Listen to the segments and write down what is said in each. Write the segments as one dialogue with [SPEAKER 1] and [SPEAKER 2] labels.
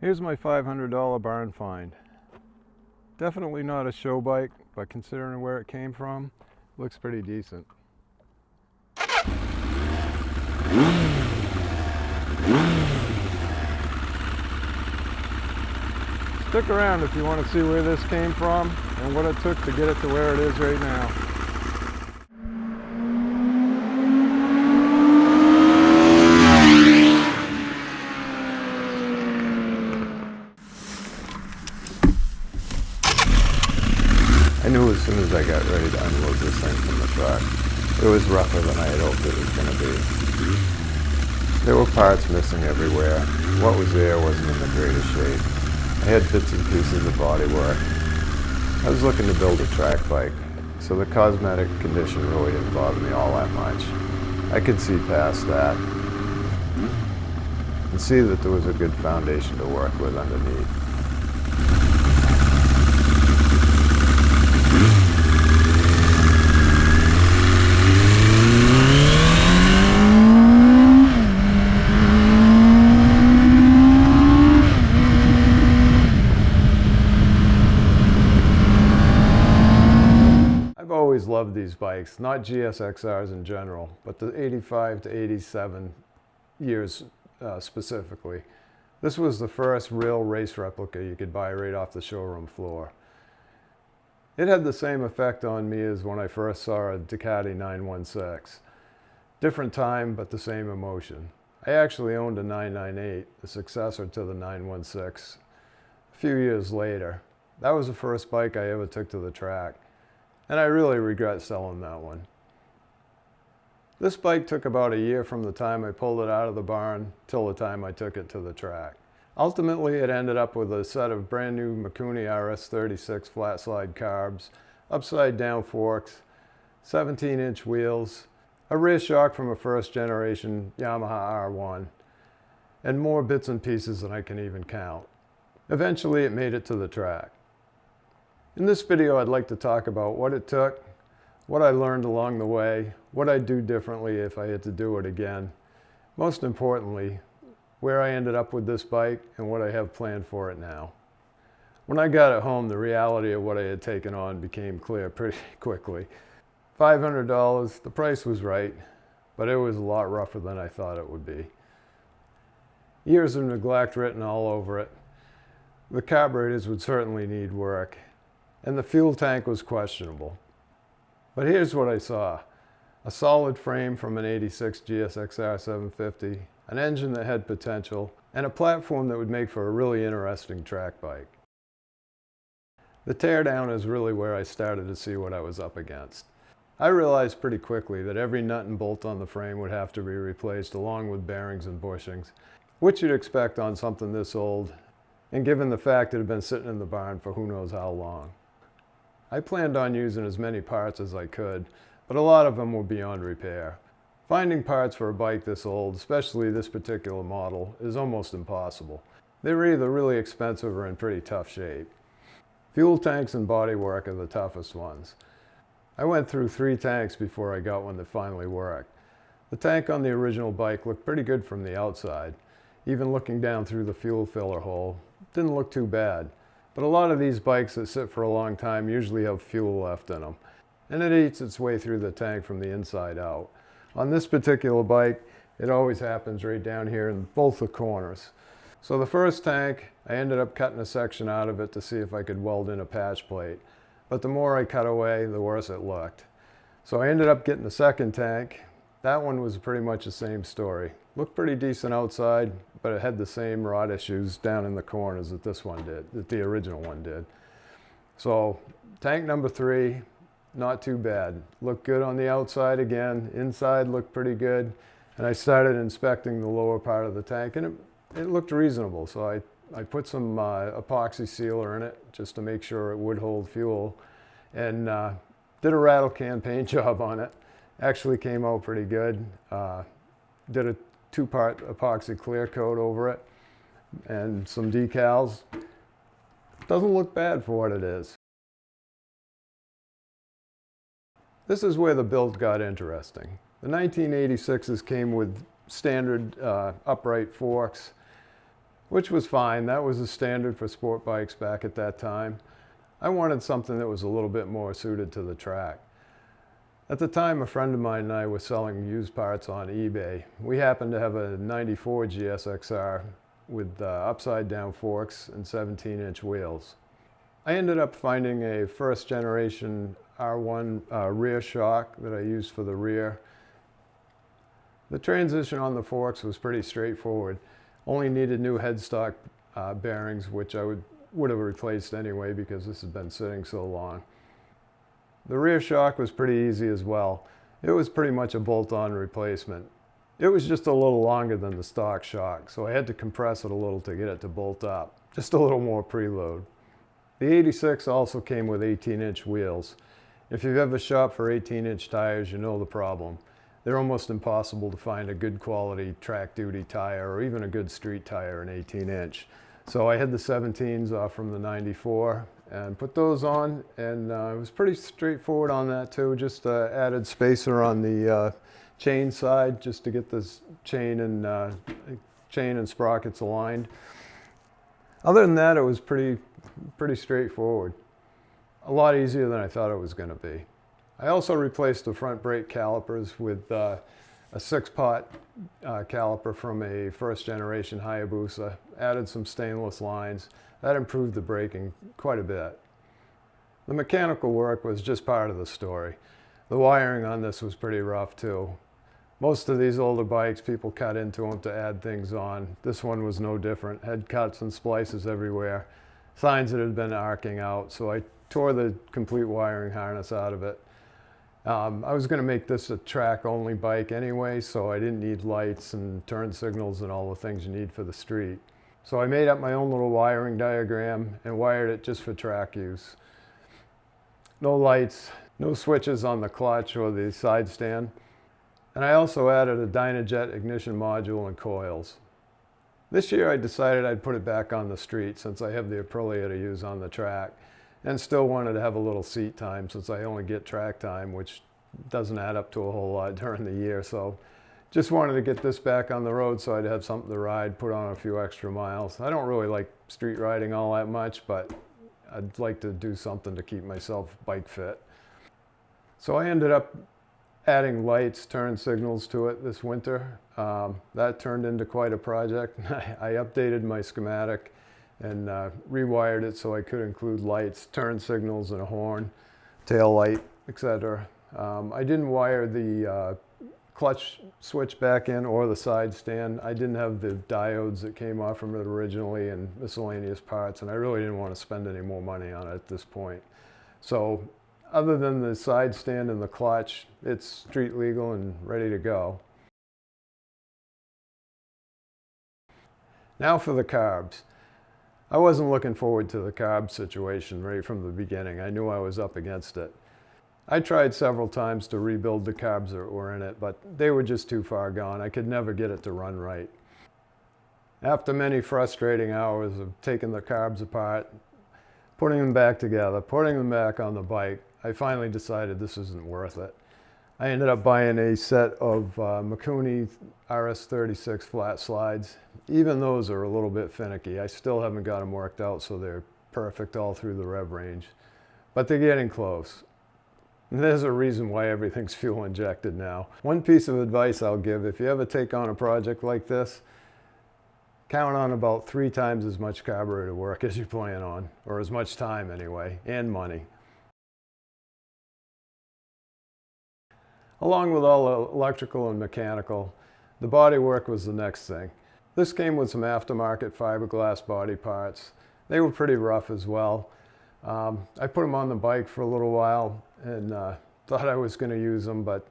[SPEAKER 1] Here's my $500 barn find. Definitely not a show bike, but considering where it came from, looks pretty decent. Stick around if you want to see where this came from and what it took to get it to where it is right now. I knew as soon as I got ready to unload this thing from the truck, it was rougher than I had hoped it was going to be. There were parts missing everywhere. What was there wasn't in the greatest shape. I had bits and pieces of bodywork. I was looking to build a track bike, so the cosmetic condition really didn't bother me all that much. I could see past that and see that there was a good foundation to work with underneath. I've always loved these bikes, not GSXRs in general, but the 85 to 87 years specifically. This was the first real race replica you could buy right off the showroom floor. It had the same effect on me as when I first saw a Ducati 916. Different time, but the same emotion. I actually owned a 998, the successor to the 916, a few years later. That was the first bike I ever took to the track, and I really regret selling that one. This bike took about a year from the time I pulled it out of the barn till the time I took it to the track. Ultimately, it ended up with a set of brand new Mikuni RS36 flat slide carbs, upside down forks, 17-inch wheels, a rear shock from a first generation Yamaha R1, and more bits and pieces than I can even count. Eventually, it made it to the track. In this video, I'd like to talk about what it took, what I learned along the way, what I'd do differently if I had to do it again. Most importantly, where I ended up with this bike and what I have planned for it now. When I got it home, the reality of what I had taken on became clear pretty quickly. $500, the price was right, but it was a lot rougher than I thought it would be. Years of neglect written all over it. The carburetors would certainly need work, and the fuel tank was questionable. But here's what I saw. A solid frame from an '86 GSXR750, an engine that had potential, and a platform that would make for a really interesting track bike. The teardown is really where I started to see what I was up against. I realized pretty quickly that every nut and bolt on the frame would have to be replaced along with bearings and bushings, which you'd expect on something this old, and given the fact it had been sitting in the barn for who knows how long. I planned on using as many parts as I could, but a lot of them were beyond repair. Finding parts for a bike this old, especially this particular model, is almost impossible. They were either really expensive or in pretty tough shape. Fuel tanks and bodywork are the toughest ones. I went through 3 tanks before I got one that finally worked. The tank on the original bike looked pretty good from the outside. Even looking down through the fuel filler hole, it didn't look too bad. But a lot of these bikes that sit for a long time usually have fuel left in them, and it eats its way through the tank from the inside out. On this particular bike, it always happens right down here in both the corners. So the first tank, I ended up cutting a section out of it to see if I could weld in a patch plate. But the more I cut away, the worse it looked. So I ended up getting the second tank. That one was pretty much the same story. Looked pretty decent outside, but it had the same rot issues down in the corners that this one did, that the original one did. So tank number 3, not too bad. Looked good on the outside again. Inside looked pretty good. And I started inspecting the lower part of the tank, and it looked reasonable. So I put some epoxy sealer in it just to make sure it would hold fuel, and did a rattle can paint job on it. Actually came out pretty good. Did a 2-part epoxy clear coat over it and some decals. Doesn't look bad for what it is. This is where the build got interesting. The 1986s came with standard upright forks, which was fine. That was the standard for sport bikes back at that time. I wanted something that was a little bit more suited to the track. At the time, a friend of mine and I were selling used parts on eBay. We happened to have a 94 GSXR with upside down forks and 17-inch wheels. I ended up finding a first generation R1 rear shock that I used for the rear. The transition on the forks was pretty straightforward. Only needed new headstock bearings, which I would have replaced anyway because this has been sitting so long. The rear shock was pretty easy as well. It was pretty much a bolt-on replacement. It was just a little longer than the stock shock, so I had to compress it a little to get it to bolt up. Just a little more preload. The 86 also came with 18-inch wheels. If you've ever shopped for 18-inch tires, you know the problem. They're almost impossible to find a good quality track duty tire or even a good street tire in 18-inch. So I had the 17s off from the 94 and put those on, and it was pretty straightforward on that too. Just added spacer on the chain side just to get this chain and sprockets aligned. Other than that, it was pretty straightforward. A lot easier than I thought it was going to be. I also replaced the front brake calipers with a 6-pot caliper from a first generation Hayabusa. Added some stainless lines. That improved the braking quite a bit. The mechanical work was just part of the story. The wiring on this was pretty rough too. Most of these older bikes, people cut into them to add things on. This one was no different. Had cuts and splices everywhere. Signs that had been arcing out, so I tore the complete wiring harness out of it. I was going to make this a track-only bike anyway, so I didn't need lights and turn signals and all the things you need for the street. So I made up my own little wiring diagram and wired it just for track use. No lights, no switches on the clutch or the side stand. And I also added a Dynajet ignition module and coils. This year I decided I'd put it back on the street since I have the Aprilia to use on the track, and still wanted to have a little seat time since I only get track time, which doesn't add up to a whole lot during the year. So just wanted to get this back on the road so I'd have something to ride, put on a few extra miles. I don't really like street riding all that much, but I'd like to do something to keep myself bike fit. So I ended up adding lights, turn signals to it this winter. That turned into quite a project. I updated my schematic and rewired it so I could include lights, turn signals, and a horn, tail light, etc. I didn't wire the clutch switch back in or the side stand. I didn't have the diodes that came off from it originally and miscellaneous parts, and I really didn't want to spend any more money on it at this point. So other than the side stand and the clutch, it's street legal and ready to go. Now for the carbs. I wasn't looking forward to the carb situation right from the beginning. I knew I was up against it. I tried several times to rebuild the carbs that were in it, but they were just too far gone. I could never get it to run right. After many frustrating hours of taking the carbs apart, putting them back together, putting them back on the bike, I finally decided this isn't worth it. I ended up buying a set of Mikuni RS36 flat slides. Even those are a little bit finicky. I still haven't got them worked out so they're perfect all through the rev range. But they're getting close. And there's a reason why everything's fuel injected now. One piece of advice I'll give, if you ever take on a project like this, count on about 3 times as much carburetor work as you plan on, or as much time anyway, and money. Along with all the electrical and mechanical, the bodywork was the next thing. This came with some aftermarket fiberglass body parts. They were pretty rough as well. I put them on the bike for a little while and thought I was going to use them, but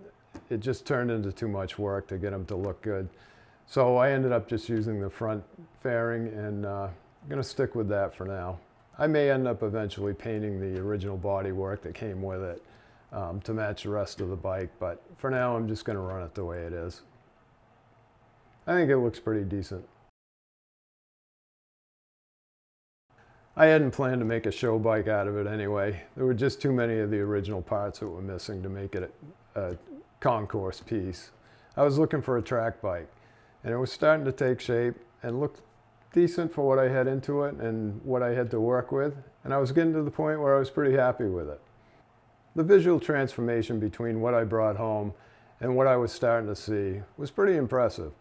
[SPEAKER 1] it just turned into too much work to get them to look good. So I ended up just using the front fairing, and I'm going to stick with that for now. I may end up eventually painting the original bodywork that came with it to match the rest of the bike, but for now I'm just going to run it the way it is. I think it looks pretty decent. I hadn't planned to make a show bike out of it anyway. There were just too many of the original parts that were missing to make it a concourse piece. I was looking for a track bike, and it was starting to take shape and looked decent for what I had into it and what I had to work with, and I was getting to the point where I was pretty happy with it. The visual transformation between what I brought home and what I was starting to see was pretty impressive.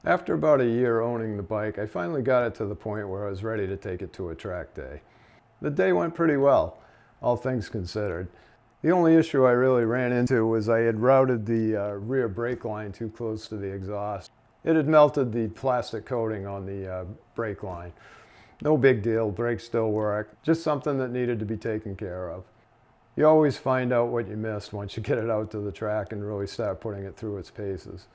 [SPEAKER 1] After about a year owning the bike, I finally got it to the point where I was ready to take it to a track day. The day went pretty well, all things considered. The only issue I really ran into was I had routed the rear brake line too close to the exhaust. It had melted the plastic coating on the brake line. No big deal, brakes still work, just something that needed to be taken care of. You always find out what you missed once you get it out to the track and really start putting it through its paces.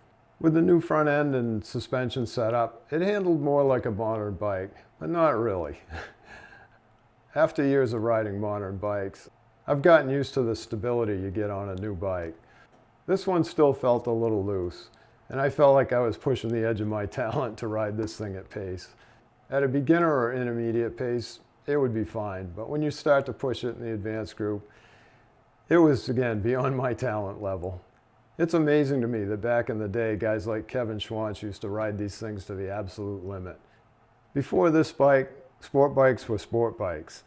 [SPEAKER 1] With the new front end and suspension setup, it handled more like a modern bike, but not really. After years of riding modern bikes, I've gotten used to the stability you get on a new bike. This one still felt a little loose, and I felt like I was pushing the edge of my talent to ride this thing at pace. At a beginner or intermediate pace, it would be fine, but when you start to push it in the advanced group, it was, again, beyond my talent level. It's amazing to me that back in the day, guys like Kevin Schwantz used to ride these things to the absolute limit. Before this bike, sport bikes were sport bikes.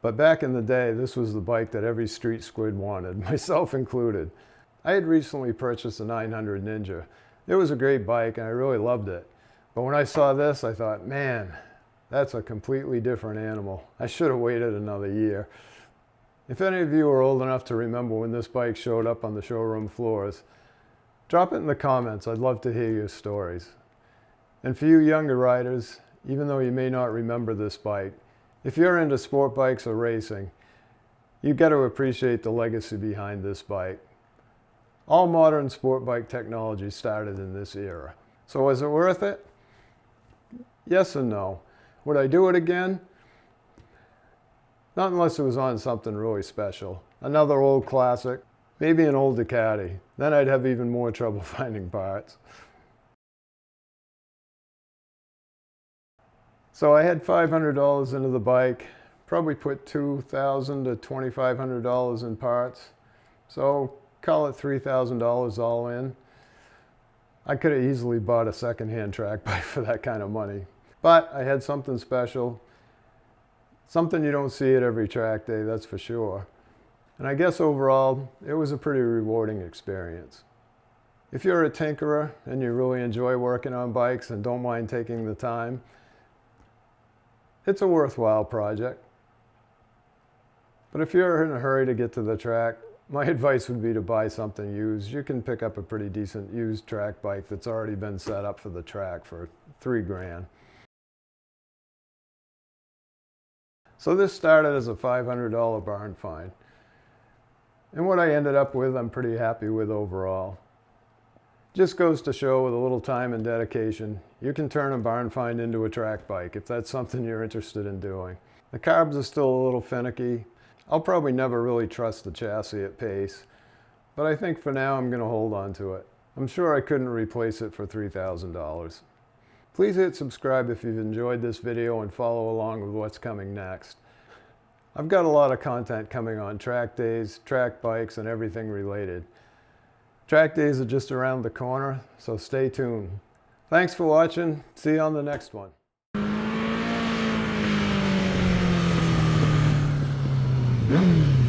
[SPEAKER 1] But back in the day, this was the bike that every street squid wanted, myself included. I had recently purchased a 900 Ninja. It was a great bike and I really loved it. But when I saw this, I thought, man, that's a completely different animal. I should have waited another year. If any of you are old enough to remember when this bike showed up on the showroom floors, drop it in the comments. I'd love to hear your stories. And for you younger riders, even though you may not remember this bike, if you're into sport bikes or racing, you've got to appreciate the legacy behind this bike. All modern sport bike technology started in this era. So was it worth it? Yes and no. Would I do it again? Not unless it was on something really special. Another old classic, maybe an old Ducati. Then I'd have even more trouble finding parts. So I had $500 into the bike, probably put $2,000 to $2,500 in parts. So call it $3,000 all in. I could have easily bought a second-hand track bike for that kind of money. But I had something special. Something you don't see at every track day, that's for sure. And I guess overall, it was a pretty rewarding experience. If you're a tinkerer and you really enjoy working on bikes and don't mind taking the time, it's a worthwhile project. But if you're in a hurry to get to the track, my advice would be to buy something used. You can pick up a pretty decent used track bike that's already been set up for the track for $3 grand. So this started as a $500 barn find. And what I ended up with, I'm pretty happy with overall. Just goes to show with a little time and dedication, you can turn a barn find into a track bike if that's something you're interested in doing. The carbs are still a little finicky. I'll probably never really trust the chassis at pace, but I think for now I'm going to hold on to it. I'm sure I couldn't replace it for $3,000. Please hit subscribe if you've enjoyed this video and follow along with what's coming next. I've got a lot of content coming on track days, track bikes, and everything related. Track days are just around the corner, so stay tuned. Thanks for watching. See you on the next one.
[SPEAKER 2] Mm.